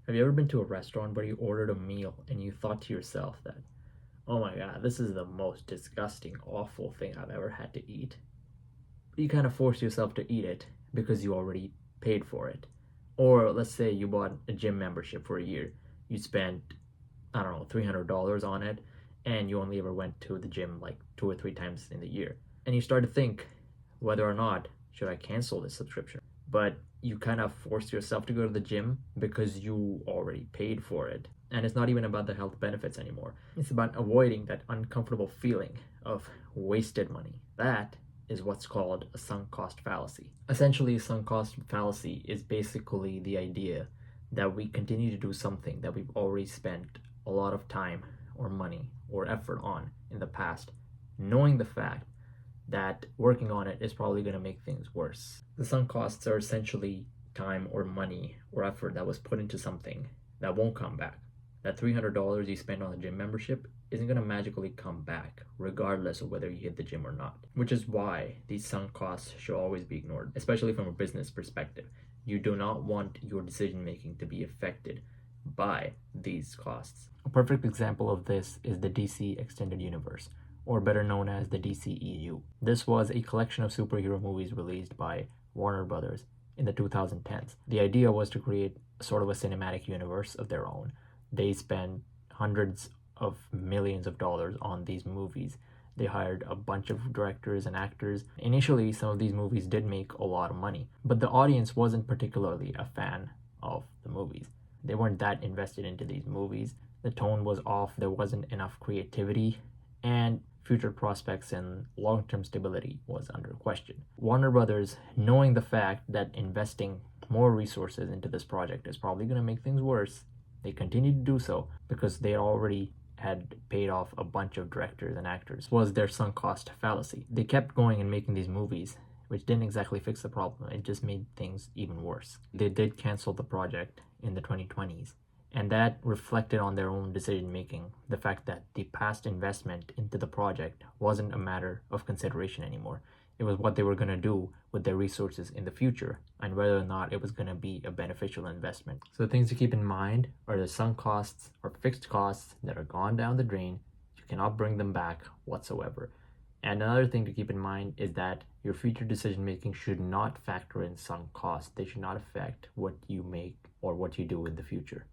Have you ever been to a restaurant where you ordered a meal and you thought to yourself that, oh my god, this is the most disgusting, awful thing I've ever had to eat? But you kind of force yourself to eat it because you already paid for it. Or let's say you bought a gym membership for a year. You spent, I don't know, $300 on it, and you only ever went to the gym like 2 or 3 times in the year. And you start to think whether or not should I cancel this subscription. But you kind of force yourself to go to the gym because you already paid for it. And it's not even about the health benefits anymore. It's about avoiding that uncomfortable feeling of wasted money. That is what's called a sunk cost fallacy. Essentially, a sunk cost fallacy is basically the idea that we continue to do something that we've already spent a lot of time or money or effort on in the past, knowing the fact that working on it is probably going to make things worse. The sunk costs are essentially time or money or effort that was put into something that won't come back. That $300 you spend on a gym membership isn't going to magically come back, regardless of whether you hit the gym or not. Which is why these sunk costs should always be ignored, especially from a business perspective. You do not want your decision making to be affected by these costs. A perfect example of this is the DC Extended Universe, or better known as the DCEU. This was a collection of superhero movies released by Warner Brothers in the 2010s. The idea was to create sort of a cinematic universe of their own. They spent hundreds of millions of dollars on these movies. They hired a bunch of directors and actors. Initially, some of these movies did make a lot of money, but the audience wasn't particularly a fan of the movies. They weren't that invested into these movies. The tone was off, there wasn't enough creativity, and future prospects and long-term stability was under question. Warner Brothers, knowing the fact that investing more resources into this project is probably going to make things worse, they continued to do so because they already had paid off a bunch of directors and actors. It was their sunk cost fallacy. They kept going and making these movies, which didn't exactly fix the problem. It just made things even worse. They did cancel the project in the 2020s. And that reflected on their own decision making, the fact that the past investment into the project wasn't a matter of consideration anymore. It was what they were going to do with their resources in the future and whether or not it was going to be a beneficial investment. So the things to keep in mind are the sunk costs or fixed costs that are gone down the drain. You cannot bring them back whatsoever. And another thing to keep in mind is that your future decision making should not factor in sunk costs. They should not affect what you make or what you do in the future.